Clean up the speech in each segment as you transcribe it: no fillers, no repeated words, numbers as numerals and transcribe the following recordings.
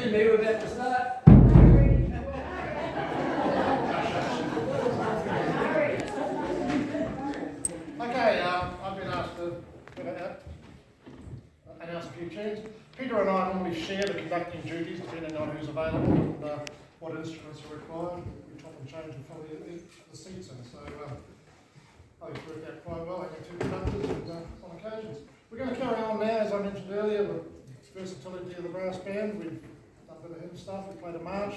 Excuse me, we're about to start. Okay, I've been asked to announce a few tunes. Peter and I normally share the conducting duties depending on who's available and what instruments are required. We chop and change and fill the seats in, so I think it's worked out quite well having two conductors on occasions. We're going to carry on now, as I mentioned earlier, the versatility of the brass band. We've done a bit of hymn stuff, we played a march.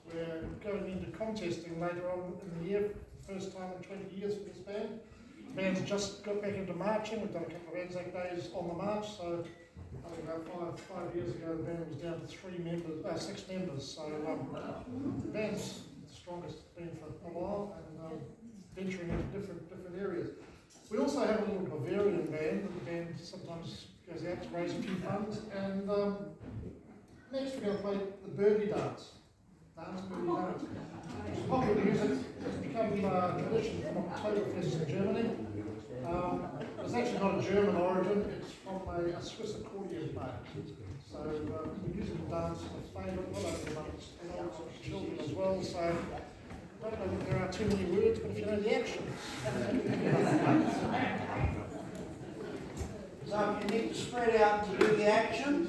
We're going into contesting later on in the year, first time in 20 years for this band. The band's just got back into marching. We've done a couple of Anzac days on the march, so I think about five years ago the band was down to 6 members. So the band's the strongest it's been for a while and venturing into different areas. We also have a little Bavarian band. The band sometimes goes out to raise a few funds, and next we're going to play the Birdie Dance. Birdie Dance. It's popular music. It's become a tradition from Oktoberfest in Germany. It's actually not a German origin. It's from a Swiss accordion player. So the musical dance is a favourite, not only amongst adults but children as well. So I don't know if there are too many words, but if you know the action. So if you need to spread out to do the action.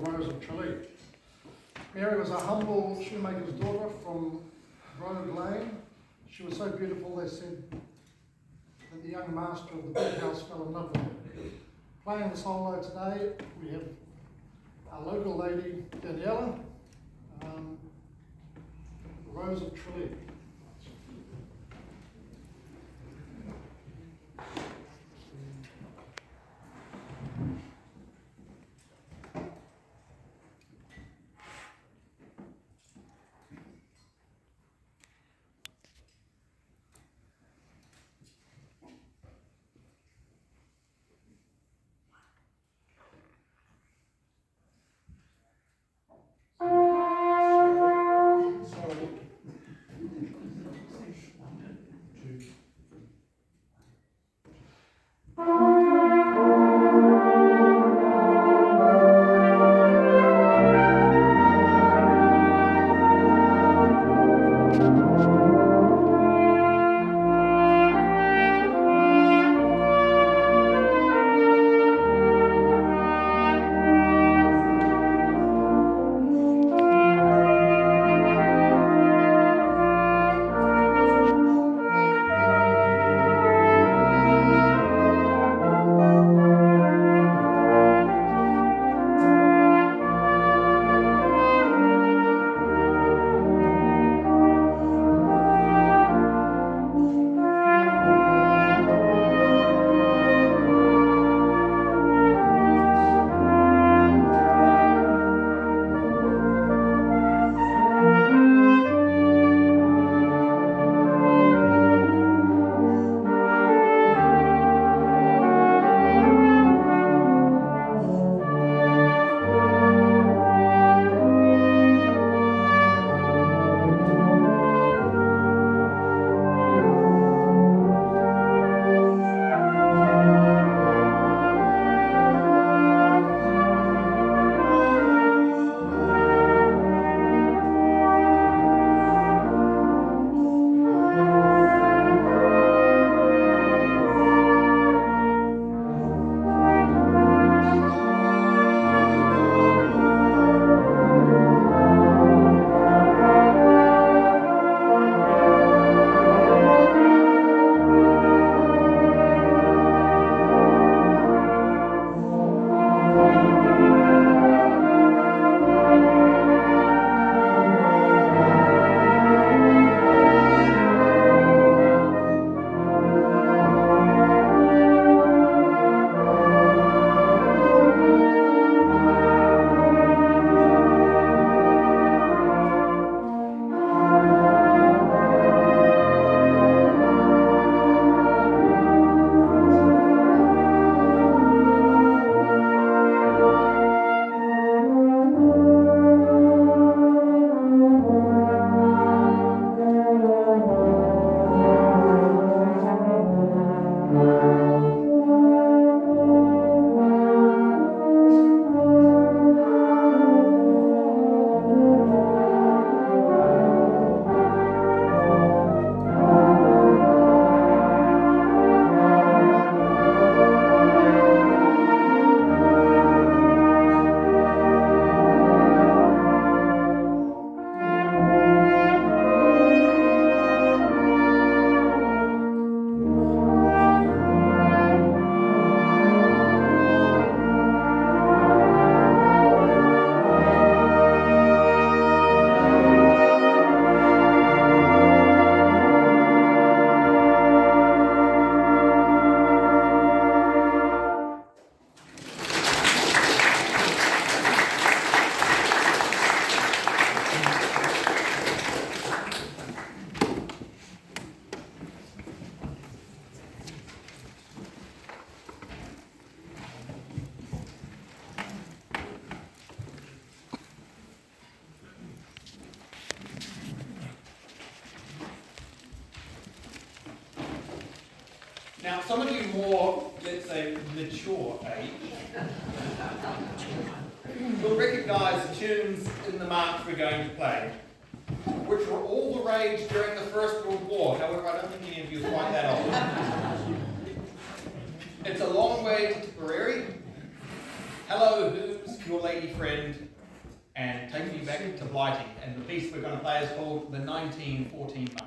Rose of Tralee. Mary was a humble shoemaker's daughter from Road Lane. She was so beautiful, they said, that the young master of the big house fell in love with her. Playing the solo today, we have our local lady, Daniela, Rose of Tralee. Now, some of you more, let's say, mature age, will recognise tunes in the march we're going to play, which were all the rage during the First World War. However, I don't think any of you are quite that old. It's a long way to Tipperary. Hello, who's your lady friend? And take me back to Blighty. And the piece we're going to play is called the 1914 March.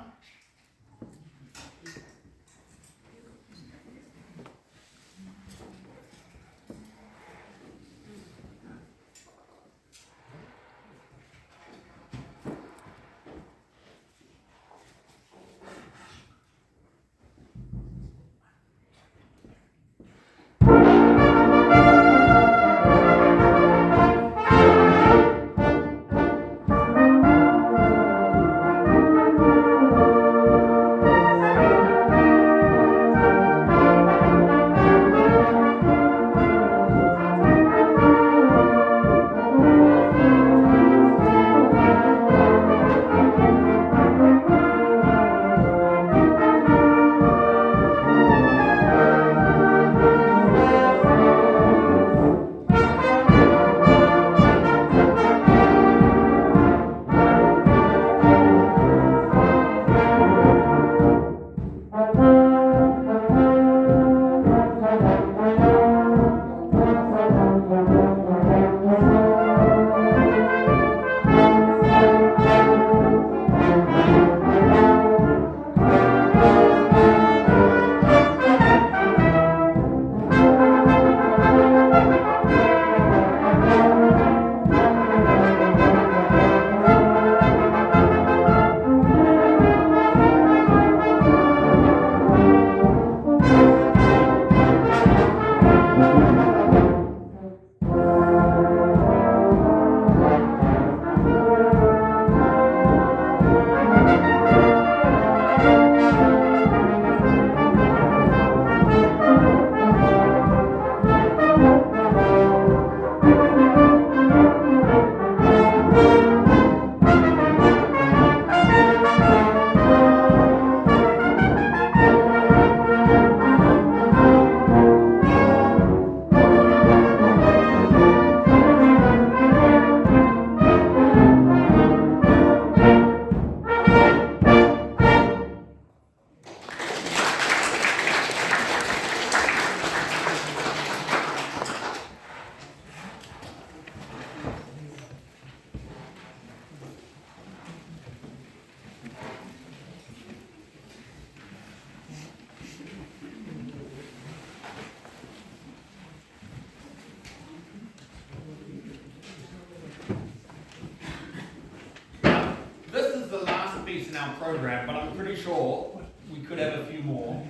In our program, but I'm pretty sure we could have a few more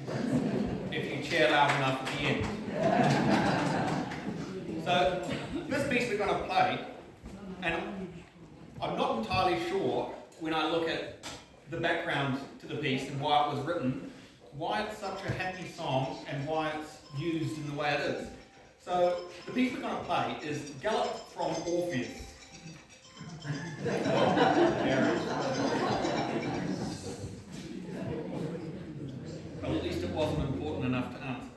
if you cheer loud enough at the end. So this piece we're going to play, and I'm not entirely sure when I look at the background to the piece and why it was written, why it's such a happy song and why it's used in the way it is. So the piece we're going to play is Galop from Orpheus. Well, at least it wasn't important enough to answer.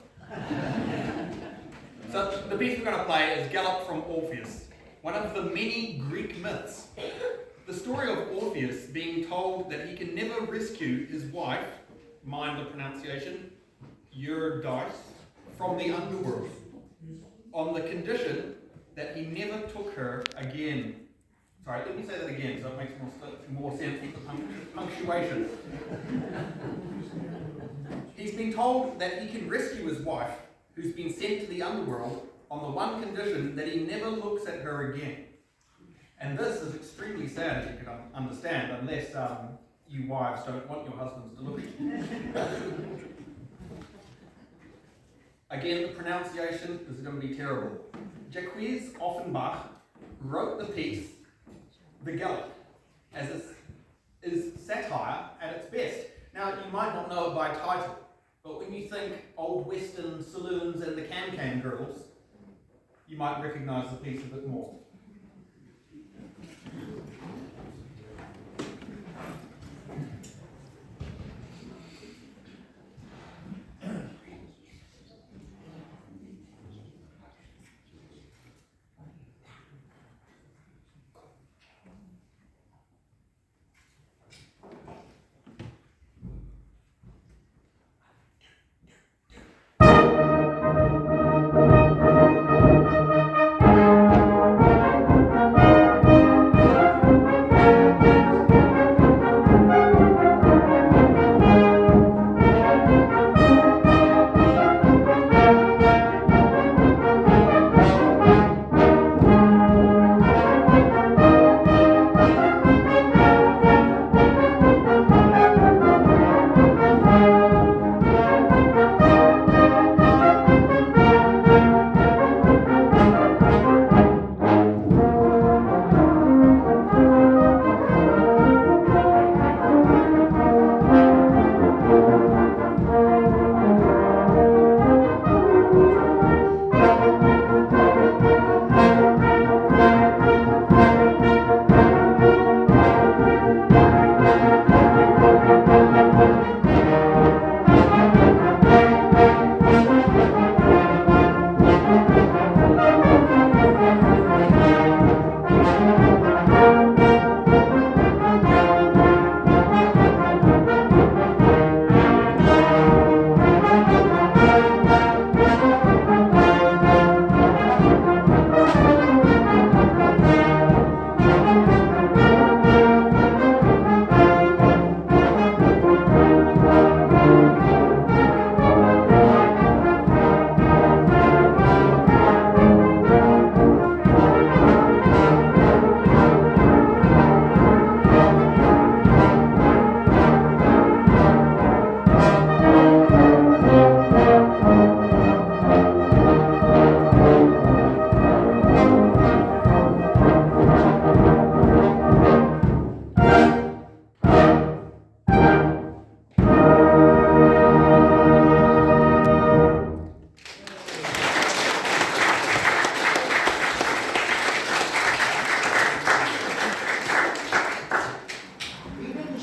So the piece we're going to play is Galop from Orpheus, one of the many Greek myths. The story of Orpheus being told that he can never rescue his wife, mind the pronunciation, Eurydice, from the underworld, on the condition that he never took her again. Sorry, let me say that again so it makes more sense with the punctuation. He's been told that he can rescue his wife, who's been sent to the underworld, on the one condition that he never looks at her again. And this is extremely sad, as you can understand, unless you wives don't want your husbands to look at you. Again, the pronunciation is going to be terrible. Jacques Offenbach wrote the piece, The Galop, as it is satire at its best. Now, you might not know it by title, but when you think old western saloons and the can-can girls, you might recognise the piece a bit more.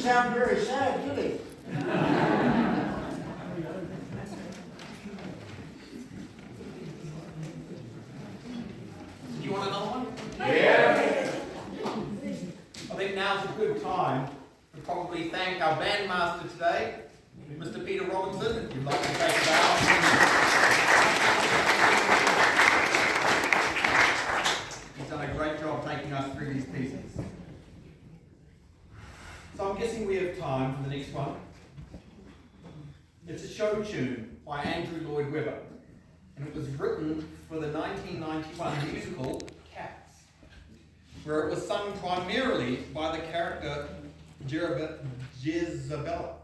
sound very sad, did he? Do you want another one? Yeah. I think now's a good time to probably thank our bandmaster today, Mr. Peter Robinson, if you'd like to take a bow. He's done a great job taking us through these pieces. So I'm guessing we have time for the next one. It's a show tune by Andrew Lloyd Webber, and it was written for the 1991 musical Cats, where it was sung primarily by the character Jezebel.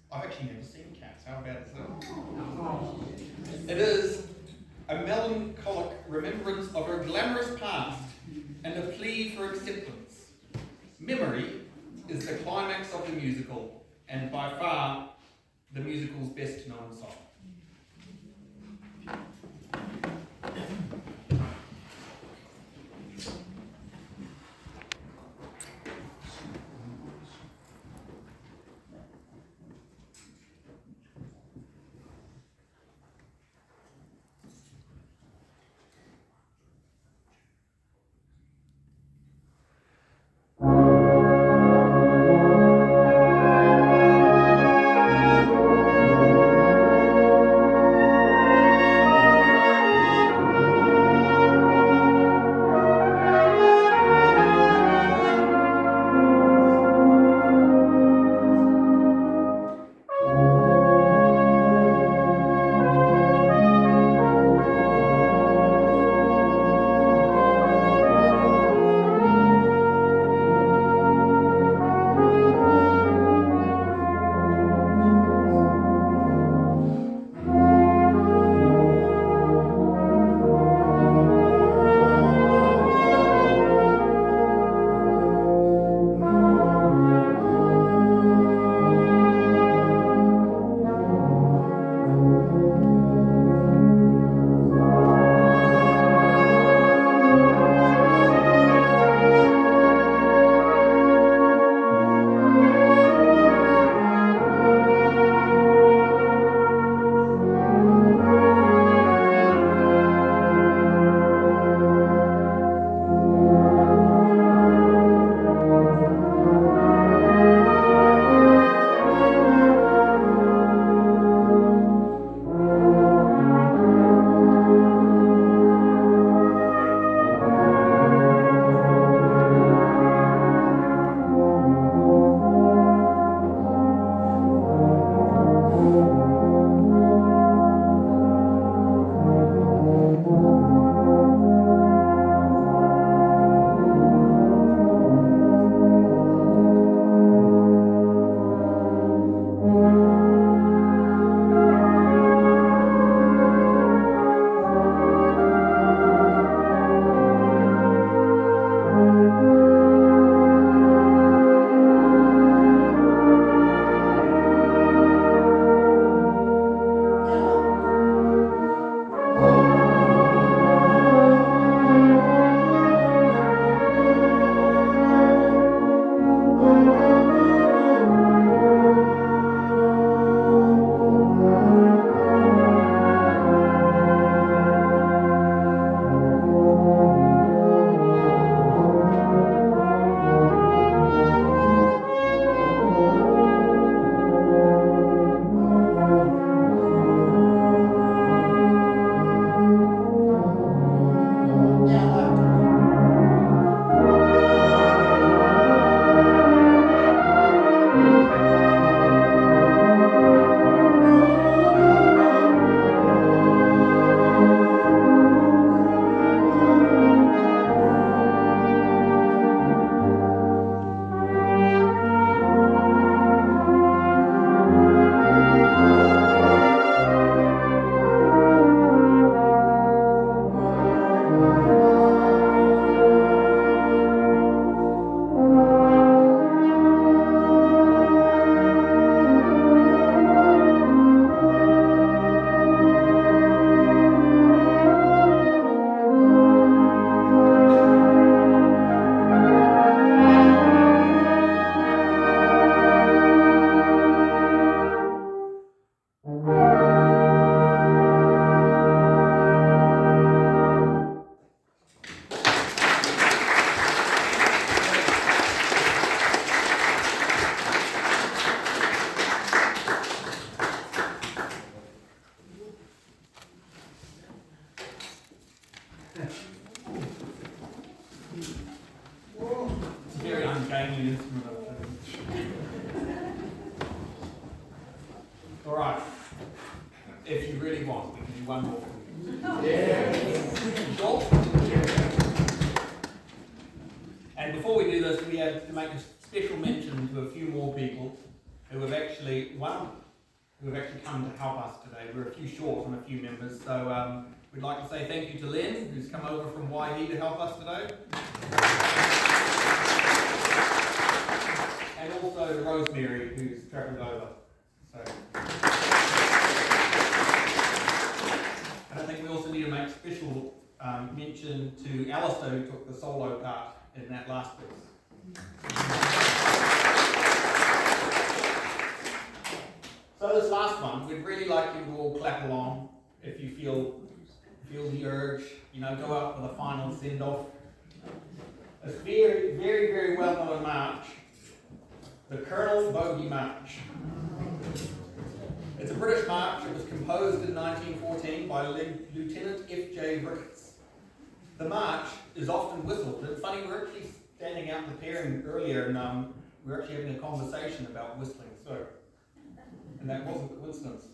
I've actually never seen Cats, how about that? It is a melancholic remembrance of her glamorous past and a plea for acceptance. Memory is the climax of the musical, and by far the musical's best known song. one more. Yeah. Sure? And before we do this, we have to make a special mention to a few more people who have actually come to help us today. We're a few short on a few members, so we'd like to say thank you to Len, who's come over from Waerenga to help us today. And also to Rosemary, who's travelled over. So. And I think we also need to make special mention to Alistair, who took the solo part in that last piece. So this last one, we'd really like you to all clap along if you feel the urge, go out with a final send-off. It's very, very, very well-known march, the Colonel Bogey March. It's a British march. It was composed in 1914 by Lieutenant F.J. Ricketts. The march is often whistled. It's funny, we were actually standing out in the pairing earlier and we were actually having a conversation about whistling, and that wasn't a coincidence.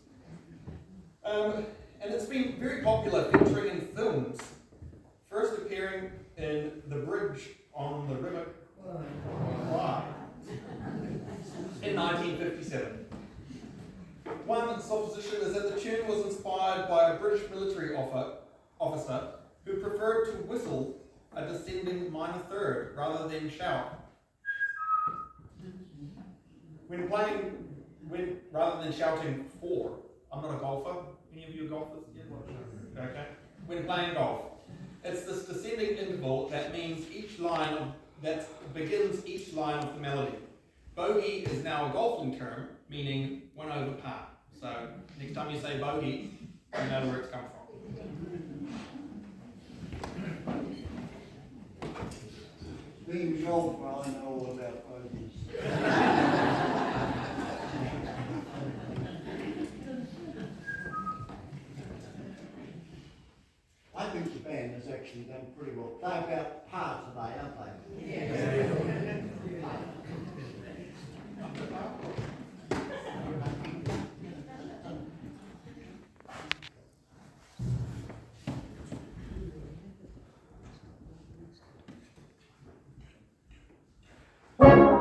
And it's been very popular, featuring in films, first appearing in The Bridge on the River Kwai in 1957. One supposition is that the tune was inspired by a British military officer who preferred to whistle a descending minor third rather than shout. Rather than shouting 4. I'm not a golfer. Any of you are golfers? Yeah. Okay. When playing golf, it's this descending interval that means that begins each line of the melody. Bogey is now a golfing term, meaning 1 over par. So next time you say bogey, you know where it's come from. Being golfer, I know all about bogeys. I think the band has actually done pretty well. They're about par today, aren't they? Thank you.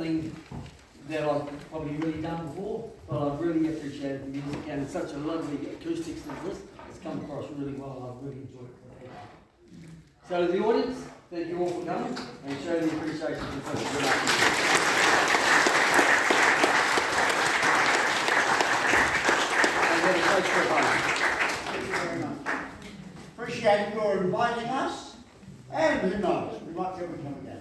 something that I've probably really done before, but I've really appreciated the music and such a lovely acoustics as this. It's come across really well and I've really enjoyed it. So the audience, thank you all for coming and showing the appreciation for such a good artist. Thank you very much. Appreciate your inviting us, and who knows, we might be able to come again.